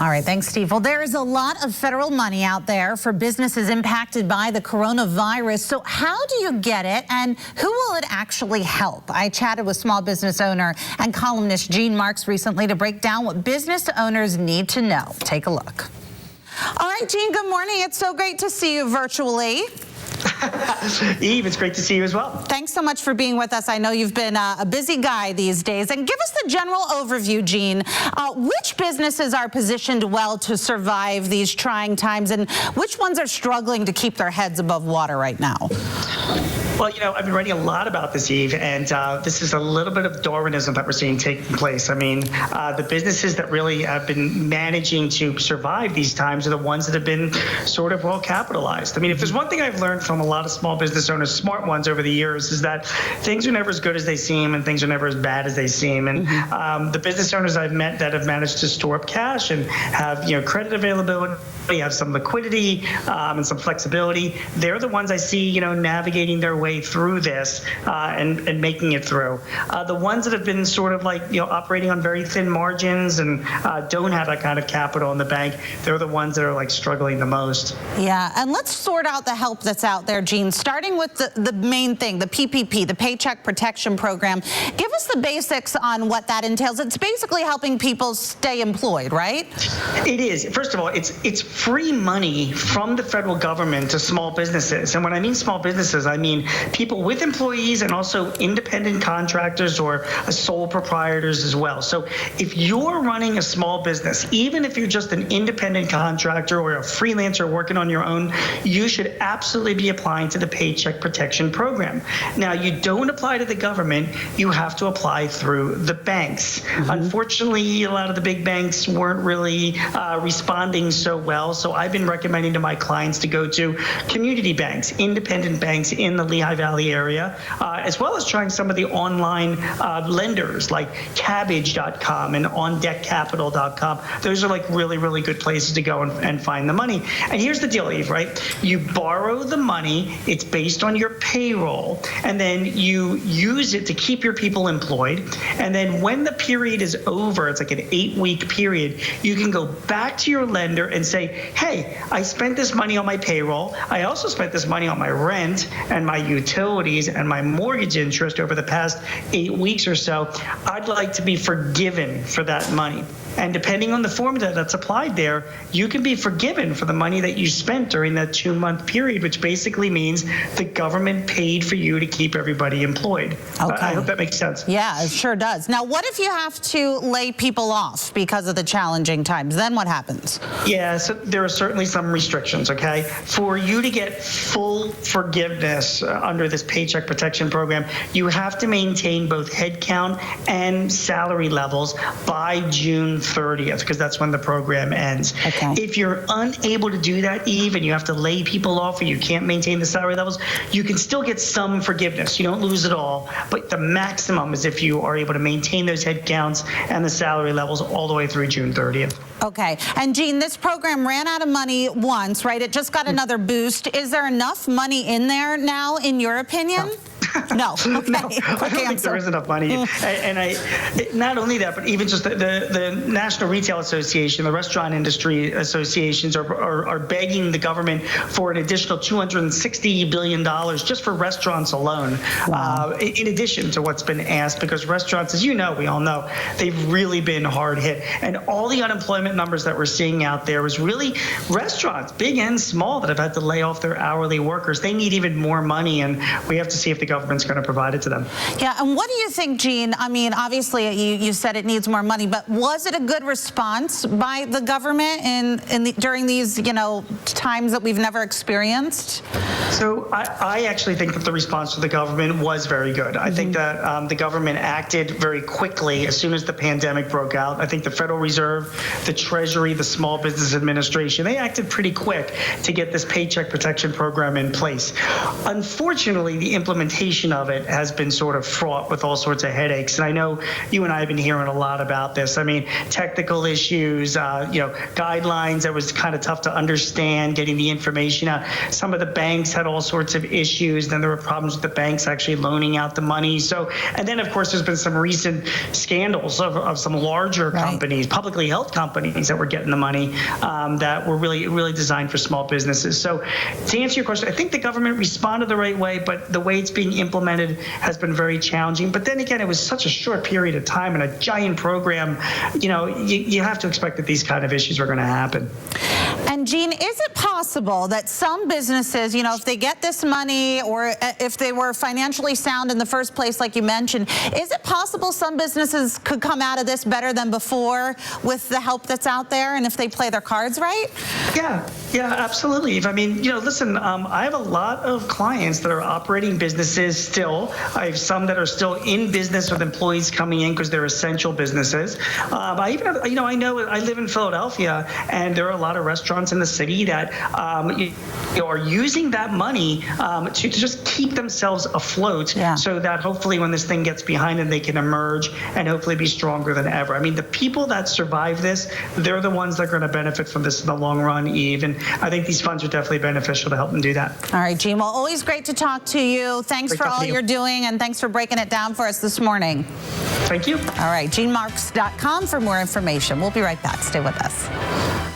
All right, thanks, Steve. Well, there is a lot of federal money out there for businesses impacted by the coronavirus. So how do you get it, and who will it actually help? I chatted with small business owner and columnist Gene Marks recently to break down what business owners need to know. Take a look. All right, Gene, good morning. It's so great to see you virtually. Eve, it's great to see you as well. Thanks so much for being with us. I know you've been a busy guy these days. And give us the general overview, Gene. Which businesses are positioned well to survive these trying times, and which ones are struggling to keep their heads above water right now? Well, you know, I've been writing a lot about this, Eve, and this is a little bit of Darwinism that we're seeing taking place. I mean, the businesses that really have been managing to survive these times are the ones that have been sort of well capitalized. I mean, if there's one thing I've learned from a lot of small business owners, smart ones over the years, is that things are never as good as they seem and things are never as bad as they seem. And the business owners I've met that have managed to store up cash and have, you know, credit availability, have some liquidity and some flexibility, they're the ones I see, you know, navigating their way through this and making it through. The ones that have been sort of like, you know, operating on very thin margins and don't have that kind of capital in the bank, they're the ones that are like struggling the most. Yeah, and let's sort out the help that's out there, Gene, starting with the main thing, the PPP, the Paycheck Protection Program. Give us the basics on what that entails. It's basically helping people stay employed, right? It is. First of all, it's free money from the federal government to small businesses. And when I mean small businesses, I mean people with employees and also independent contractors or sole proprietors as well. So if you're running a small business, even if you're just an independent contractor or a freelancer working on your own, you should absolutely be applying to the Paycheck Protection Program. Now, you don't apply to the government, you have to apply through the banks. Unfortunately, a lot of the big banks weren't really responding so well, so I've been recommending to my clients to go to community banks, independent banks in the Lehigh Valley area, as well as trying some of the online lenders like Cabbage.com and OnDeckCapital.com. Those are like really, really good places to go and find the money. And here's the deal, Eve, right? You borrow the money, it's based on your payroll, and then you use it to keep your people employed. And then when the period is over, it's like an 8-week period, you can go back to your lender and say, hey, I spent this money on my payroll. I also spent this money on my rent and my utilities and my mortgage interest over the past 8 weeks or so. I'd like to be forgiven for that money. And depending on the formula that's applied there, you can be forgiven for the money that you spent during that 2-month period, which basically means the government paid for you to keep everybody employed. Okay. I hope that makes sense. Yeah, it sure does. Now, what if you have to lay people off because of the challenging times? Then what happens? Yeah, so there are certainly some restrictions, okay? For you to get full forgiveness under this Paycheck Protection Program, you have to maintain both headcount and salary levels by June 30th, because that's when the program ends. Okay. If you're unable to do that, Eve, and you have to lay people off or you can't maintain the salary levels, you can still get some forgiveness. You don't lose it all, but the maximum is if you are able to maintain those headcounts and the salary levels all the way through June 30th. Okay. And Gene, this program ran out of money once, right? It just got another boost. Is there enough money in there now, in your opinion? No. Okay. No, I don't think there is enough money. And not only that, but even just the National Retail Association, the Restaurant Industry Associations are begging the government for an additional $260 billion just for restaurants alone, in addition to what's been asked, because restaurants, as you know, we all know, they've really been hard hit. And all the unemployment numbers that we're seeing out there is really restaurants, big and small, that have had to lay off their hourly workers. They need even more money, and we have to see if the government's going to provide it to them. Yeah, and what do you think, Gene? I mean, obviously, you said it needs more money, but was it a good response by the government during these, you know, times that we've never experienced? So I actually think that the response to the government was very good. I think that the government acted very quickly as soon as the pandemic broke out. I think the Federal Reserve, the Treasury, the Small Business Administration, they acted pretty quick to get this Paycheck Protection Program in place. Unfortunately, the implementation implementation of it has been sort of fraught with all sorts of headaches. And I know you and I have been hearing a lot about this. I mean, technical issues, guidelines that was kind of tough to understand, getting the information out. Some of the banks had all sorts of issues. Then there were problems with the banks actually loaning out the money. So, and then of course there's been some recent scandals of some larger companies, publicly held companies that were getting the money that were really designed for small businesses. So to answer your question, I think the government responded the right way, but the way it's being implemented has been very challenging. But then again, it was such a short period of time and a giant program. You have to expect that these kind of issues are going to happen. And Gene, is it possible that some businesses, if they get this money or if they were financially sound in the first place, like you mentioned, is it possible some businesses could come out of this better than before with the help that's out there and if they play their cards right? Yeah, absolutely. I mean, listen, I have a lot of clients that are operating businesses still. I have some that are still in business with employees coming in because they're essential businesses. I even have, I know I live in Philadelphia, and there are a lot of restaurants in the city that are using that money to just keep themselves afloat, so that hopefully when this thing gets behind them, they can emerge and hopefully be stronger than ever. I mean, the people that survive this, they're the ones that are going to benefit from this in the long run, Eve. And I think these funds are definitely beneficial to help them do that. All right, Gene. Well, always great to talk to you. Thanks for all you're doing, and thanks for breaking it down for us this morning. Thank you. All right, GeneMarks.com for more information. We'll be right back. Stay with us.